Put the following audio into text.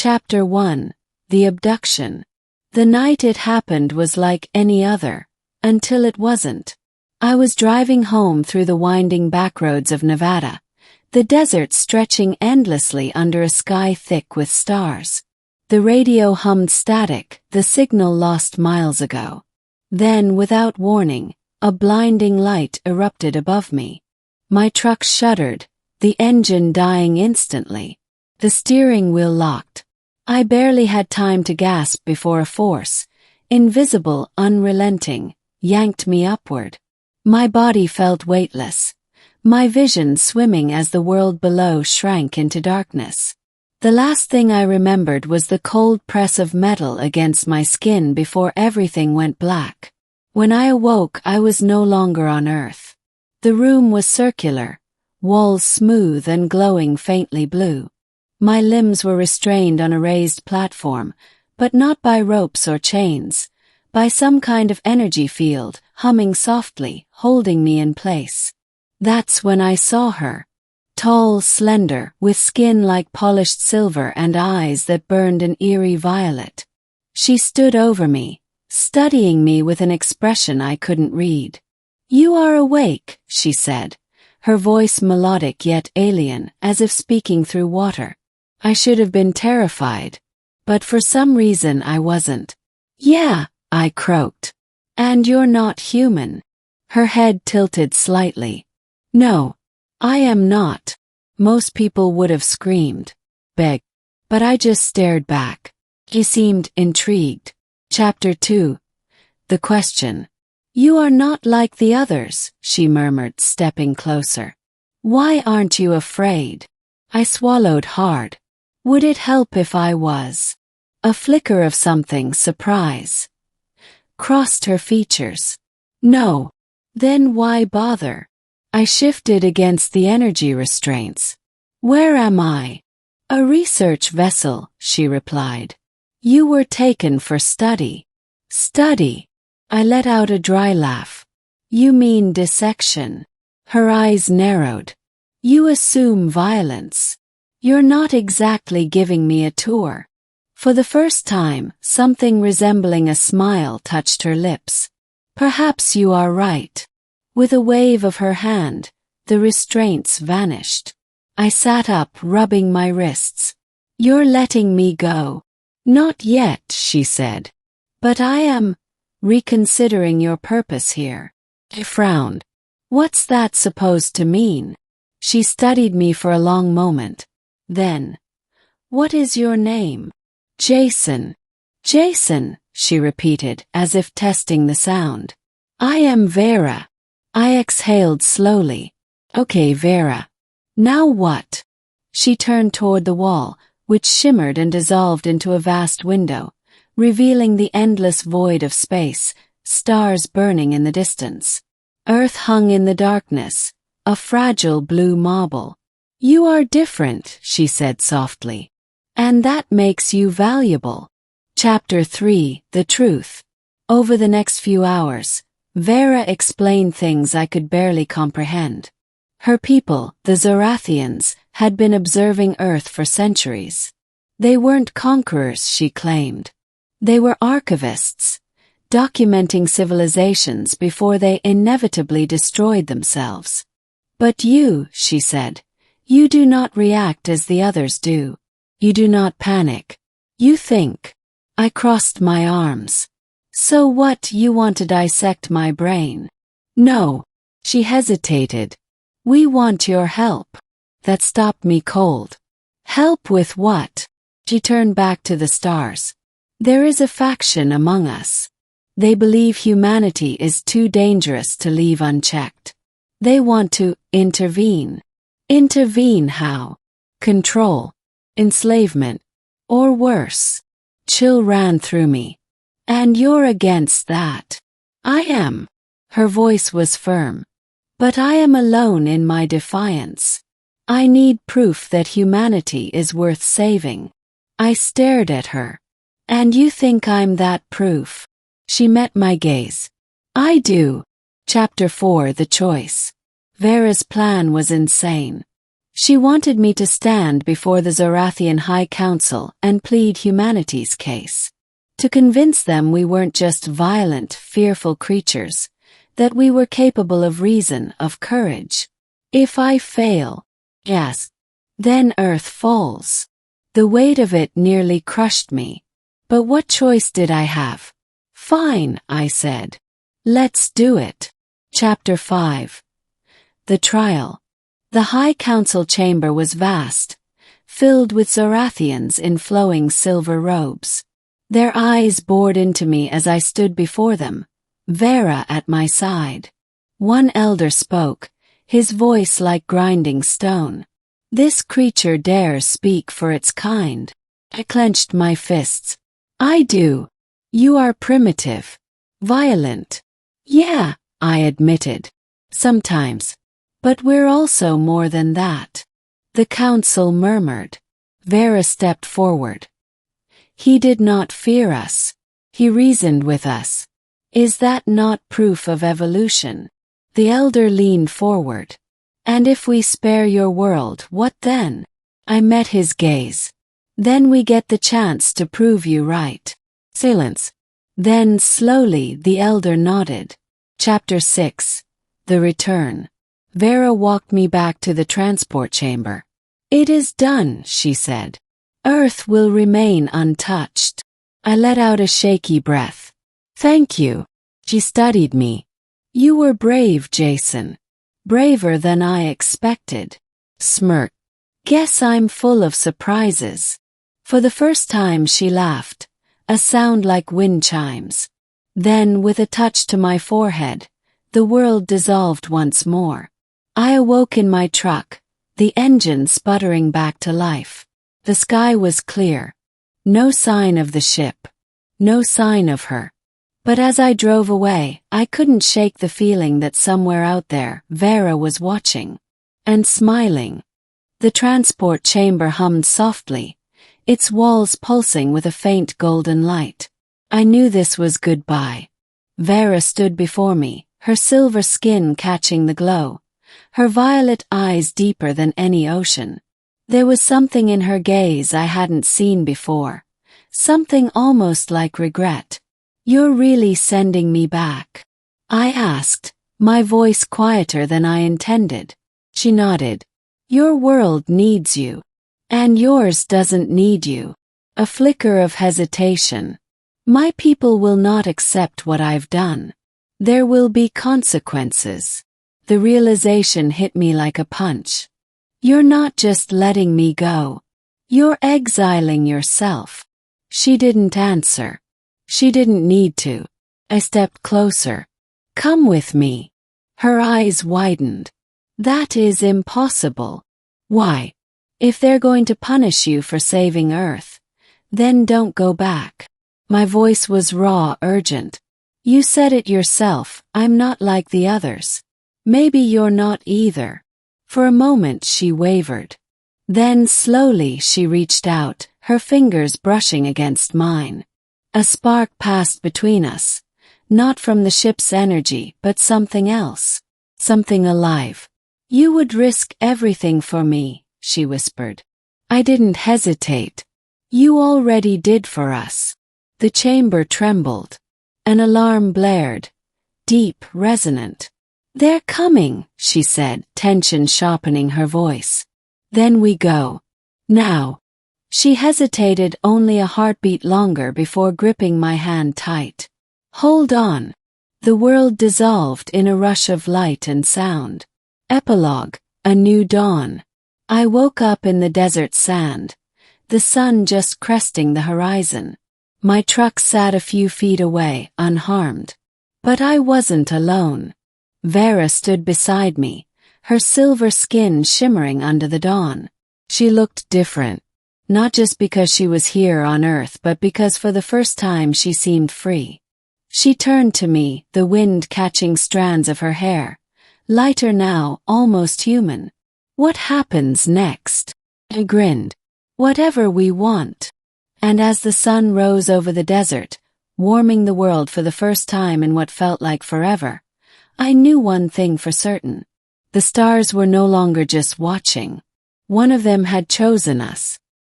Chapter 1. The Abduction. The night it happened was like any other, until it wasn't. I was driving home through the winding backroads of Nevada, the desert stretching endlessly under a sky thick with stars. The radio hummed static, the signal lost miles ago. Then, without warning, a blinding light erupted above me. My truck shuddered, the engine dying instantly. The steering wheel locked. I barely had time to gasp before a force, invisible, unrelenting, yanked me upward. My body felt weightless, my vision swimming as the world below shrank into darkness. The last thing I remembered was the cold press of metal against my skin before everything went black. When I awoke, I was no longer on Earth. The room was circular, walls smooth and glowing faintly blue. My limbs were restrained on a raised platform, but not by ropes or chains, by some kind of energy field, humming softly, holding me in place. That's when I saw her. Tall, slender, with skin like polished silver and eyes that burned an eerie violet. She stood over me, studying me with an expression I couldn't read. "You are awake," she said, her voice melodic yet alien, as if speaking through water. I should have been terrified, but for some reason I wasn't. "Yeah," I croaked. "And you're not human." Her head tilted slightly. "No, I am not." Most people would have screamed, begged, but I just stared back. She seemed intrigued. Chapter 2. The Question. "You are not like the others," she murmured, stepping closer. "Why aren't you afraid?" I swallowed hard. Would it help if I was? A flicker of something, surprise, crossed her features. "No." "Then why bother?" I shifted against the energy restraints. "Where am I?" "A research vessel," she replied. "You were taken for study." "Study?" I let out a dry laugh. "You mean dissection?" Her eyes narrowed. "You assume violence. You're not exactly giving me a tour." For the first time, something resembling a smile touched her lips. "Perhaps you are right." With a wave of her hand, the restraints vanished. I sat up, rubbing my wrists. "You're letting me go." "Not yet," she said. "But I am reconsidering your purpose here." I frowned. "What's that supposed to mean?" She studied me for a long moment. Then, "What is your name?" "Jason." "Jason," she repeated, as if testing the sound. "I am Vera." I exhaled slowly. "Okay, Vera. Now what?" She turned toward the wall, which shimmered and dissolved into a vast window, revealing the endless void of space, stars burning in the distance. Earth hung in the darkness, a fragile blue marble. "You are different," she said softly. "And that makes you valuable." Chapter 3. The Truth. Over the next few hours, Vera explained things I could barely comprehend. Her people, the Zorathians, had been observing Earth for centuries. They weren't conquerors, she claimed. They were archivists, documenting civilizations before they inevitably destroyed themselves. "But you," she said, "you do not react as the others do. You do not panic. You think." I crossed my arms. "So what, you want to dissect my brain?" "No." She hesitated. "We want your help." That stopped me cold. "Help with what?" She turned back to the stars. "There is a faction among us. They believe humanity is too dangerous to leave unchecked. They want to intervene." "Intervene how?" "Control. Enslavement. Or worse." Chill ran through me. "And you're against that?" "I am." Her voice was firm. "But I am alone in my defiance. I need proof that humanity is worth saving." I stared at her. "And you think I'm that proof?" She met my gaze. "I do." Chapter 4. The Choice. Vera's plan was insane. She wanted me to stand before the Zorathian High Council and plead humanity's case. To convince them we weren't just violent, fearful creatures, that we were capable of reason, of courage. If I fail, yes, then Earth falls. The weight of it nearly crushed me. But what choice did I have? Fine, I said. Let's do it. Chapter 5. The Trial. The High Council chamber was vast, filled with Zorathians in flowing silver robes. Their eyes bored into me as I stood before them, Vera at my side. One elder spoke, his voice like grinding stone. This creature dares speak for its kind. I clenched my fists. I do. You are primitive. Violent. Yeah, I admitted. Sometimes. But we're also more than that. The council murmured. Vera stepped forward. He did not fear us. He reasoned with us. Is that not proof of evolution? The elder leaned forward. And if we spare your world, what then? I met his gaze. Then we get the chance to prove you right. Silence. Then slowly the elder nodded. Chapter 6. The Return. Vera walked me back to the transport chamber. It is done, she said. Earth will remain untouched. I let out a shaky breath. Thank you. She studied me. You were brave, Jason. Braver than I expected. Smirk. Guess I'm full of surprises. For the first time she laughed, a sound like wind chimes. Then, with a touch to my forehead, the world dissolved once more. I awoke in my truck, the engine sputtering back to life. The sky was clear. No sign of the ship. No sign of her. But as I drove away, I couldn't shake the feeling that somewhere out there, Vera was watching. And smiling. The transport chamber hummed softly, its walls pulsing with a faint golden light. I knew this was goodbye. Vera stood before me, her silver skin catching the glow, her violet eyes deeper than any ocean. There was something in her gaze I hadn't seen before, something almost like regret. You're really sending me back? I asked, my voice quieter than I intended. She nodded. Your world needs you. And yours doesn't need you. A flicker of hesitation. My people will not accept what I've done. There will be consequences. The realization hit me like a punch. You're not just letting me go. You're exiling yourself. She didn't answer. She didn't need to. I stepped closer. Come with me. Her eyes widened. That is impossible. Why? If they're going to punish you for saving Earth, then don't go back. My voice was raw, urgent. You said it yourself, I'm not like the others. Maybe you're not either. For a moment she wavered. Then slowly she reached out, her fingers brushing against mine. A spark passed between us, not from the ship's energy but something else, something alive. You would risk everything for me, she whispered. I didn't hesitate. You already did for us. The chamber trembled. An alarm blared, deep, resonant. They're coming, she said, tension sharpening her voice. Then we go. Now. She hesitated only a heartbeat longer before gripping my hand tight. Hold on. The world dissolved in a rush of light and sound. Epilogue, a new dawn. I woke up in the desert sand, the sun just cresting the horizon. My truck sat a few feet away, unharmed. But I wasn't alone. Vera stood beside me, her silver skin shimmering under the dawn. She looked different. Not just because she was here on Earth but because for the first time she seemed free. She turned to me, the wind catching strands of her hair. Lighter now, almost human. What happens next? I grinned. Whatever we want. And as the sun rose over the desert, warming the world for the first time in what felt like forever, I knew one thing for certain. The stars were no longer just watching. One of them had chosen us.